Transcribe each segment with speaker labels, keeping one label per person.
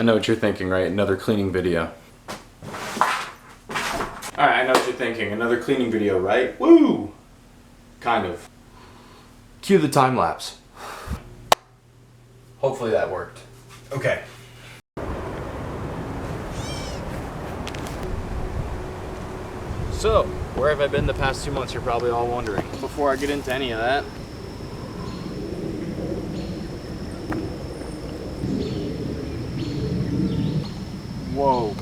Speaker 1: I know what you're thinking, right? Another cleaning video. Alright, I know what you're thinking. Another cleaning video, right? Woo! Kind of. Cue the time lapse. Hopefully that worked. Okay. So, where have I been the past 2 months, you're probably all wondering. Before I get into any of that, whoa,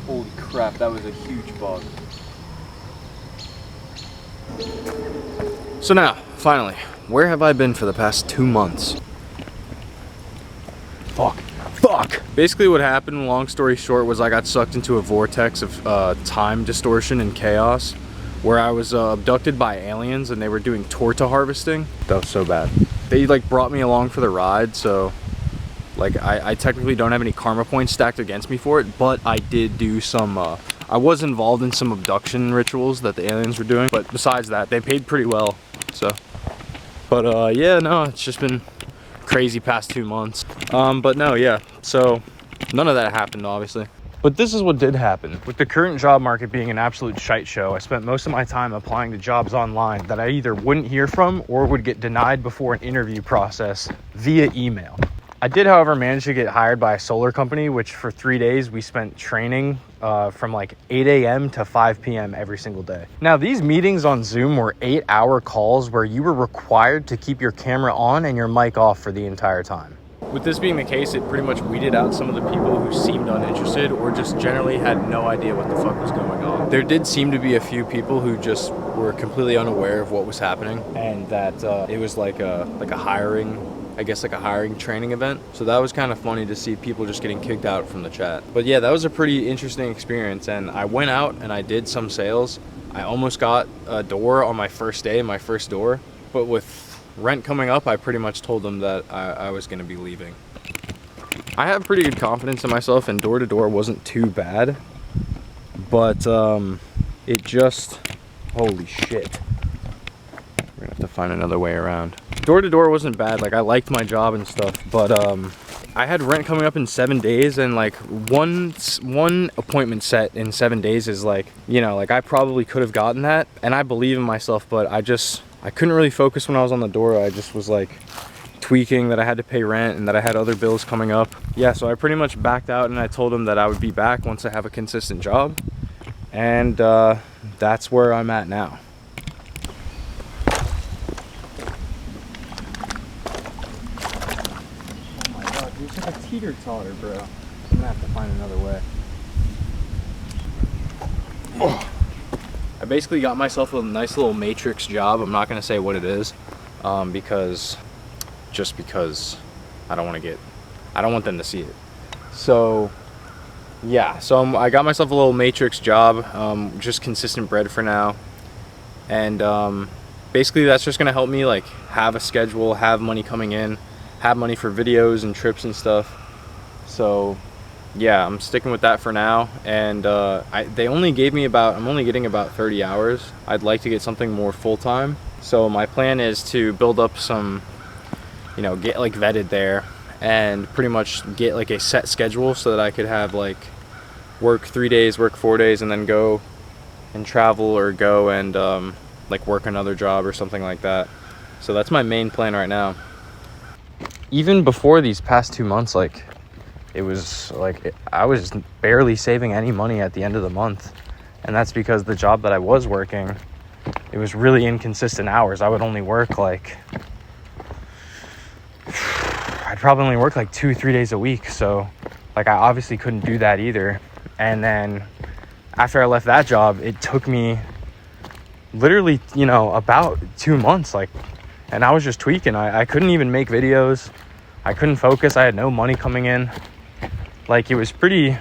Speaker 1: holy crap, that was a huge bug. So now, finally, where have I been for the past 2 months? Fuck. Basically what happened, long story short, was I got sucked into a vortex of time distortion and chaos where I was abducted by aliens and they were doing torta harvesting. That was so bad. They like brought me along for the ride, so like I technically don't have any karma points stacked against me for it, but I did do some, I was involved in some abduction rituals that the aliens were doing, but besides that, they paid pretty well, so. But yeah, no, it's just been crazy past 2 months. But no, yeah, so none of that happened, obviously. But this is what did happen. With the current job market being an absolute shite show, I spent most of my time applying to jobs online that I either wouldn't hear from or would get denied before an interview process via email. I did, however, manage to get hired by a solar company, which for 3 days we spent training from like 8 a.m. to 5 p.m. every single day. Now, these meetings on Zoom were 8-hour calls where you were required to keep your camera on and your mic off for the entire time. With this being the case, it pretty much weeded out some of the people who seemed uninterested or just generally had no idea what the fuck was going on. There did seem to be a few people who just were completely unaware of what was happening, and that it was like a hiring, I guess like a hiring training event. So that was kind of funny to see people just getting kicked out from the chat. But yeah, that was a pretty interesting experience, and I went out and I did some sales. I almost got a door on my first day, my first door, but with rent coming up, I pretty much told them that I was going to be leaving. I have pretty good confidence in myself, and door to door wasn't too bad, but it just, holy shit. We're gonna have to find another way around. Door to door wasn't bad, like I liked my job and stuff, but I had rent coming up in 7 days, and like one appointment set in 7 days is like, you know, like I probably could have gotten that, and I believe in myself, but I couldn't really focus when I was on the door. I just was like tweaking that I had to pay rent and that I had other bills coming up. Yeah, so I pretty much backed out, and I told them that I would be back once I have a consistent job, and that's where I'm at now. It's like a teeter-totter, bro. I'm gonna have to find another way. Oh. I basically got myself a nice little matrix job. I'm not gonna say what it is, because I don't want them to see it. So yeah, so I got myself a little matrix job, just consistent bread for now, and basically that's just gonna help me like have a schedule, have money coming in, have money for videos and trips and stuff. So yeah, I'm sticking with that for now, and they only gave me I'm only getting about 30 hours. I'd like to get something more full-time, so my plan is to build up some, you know, get like vetted there and pretty much get like a set schedule so that I could have like work 3 days, work 4 days, and then go and travel or go and like work another job or something like that. So that's my main plan right now. Even before these past 2 months, like it was like I was barely saving any money at the end of the month, and that's because the job that I was working, it was really inconsistent hours. I would only work like, I'd probably only work like 2-3 days a week, so like I obviously couldn't do that either. And then after I left that job, it took me literally, you know, about 2 months, like, and I was just tweaking. I couldn't even make videos. I couldn't focus. I had no money coming in. Like it was pretty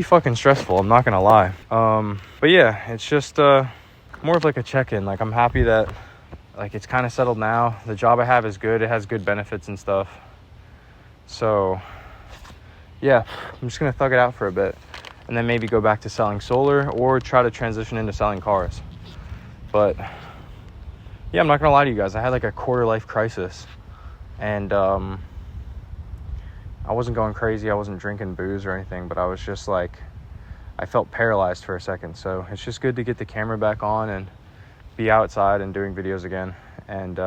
Speaker 1: fucking stressful, I'm not gonna lie. But yeah, it's just more of like a check-in. Like I'm happy that like it's kind of settled now. The job I have is good. It has good benefits and stuff. So yeah, I'm just gonna thug it out for a bit, and then maybe go back to selling solar or try to transition into selling cars. But yeah, I'm not gonna lie to you guys, I had like a quarter life crisis, and I wasn't going crazy, I wasn't drinking booze or anything, but I was just like, I felt paralyzed for a second. So it's just good to get the camera back on and be outside and doing videos again. And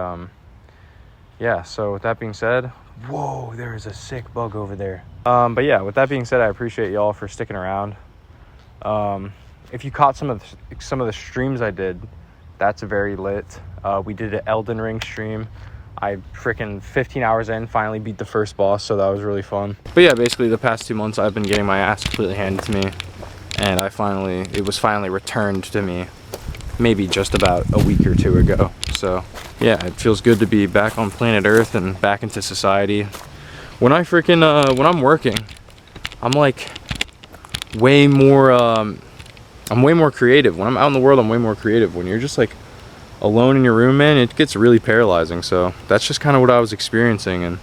Speaker 1: yeah, so with that being said, whoa, there is a sick bug over there. But yeah, with that being said, I appreciate y'all for sticking around. If you caught some of the streams I did, that's very lit. We did an Elden Ring stream. I freaking 15 hours in finally beat the first boss, so that was really fun. But yeah, basically the past 2 months I've been getting my ass completely handed to me, and it was finally returned to me maybe just about a week or two ago. So yeah, it feels good to be back on planet Earth and back into society. When I freaking when I'm working, I'm like way more I'm way more creative. When I'm out in the world, I'm way more creative. When you're just like alone in your room, man, it gets really paralyzing. So that's just kind of what I was experiencing, and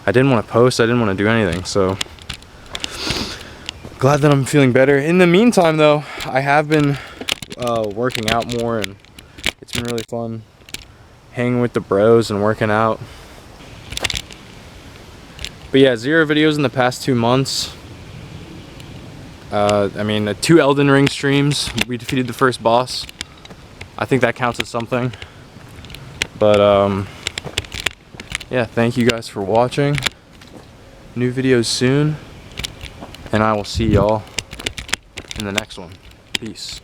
Speaker 1: I didn't want to post, I didn't want to do anything. So glad that I'm feeling better. In the meantime though, I have been working out more, and it's been really fun hanging with the bros and working out. But yeah, 0 videos in the past 2 months. I mean, 2 Elden Ring streams. We defeated the first boss. I think that counts as something. But yeah, thank you guys for watching. New videos soon, and I will see y'all in the next one. Peace.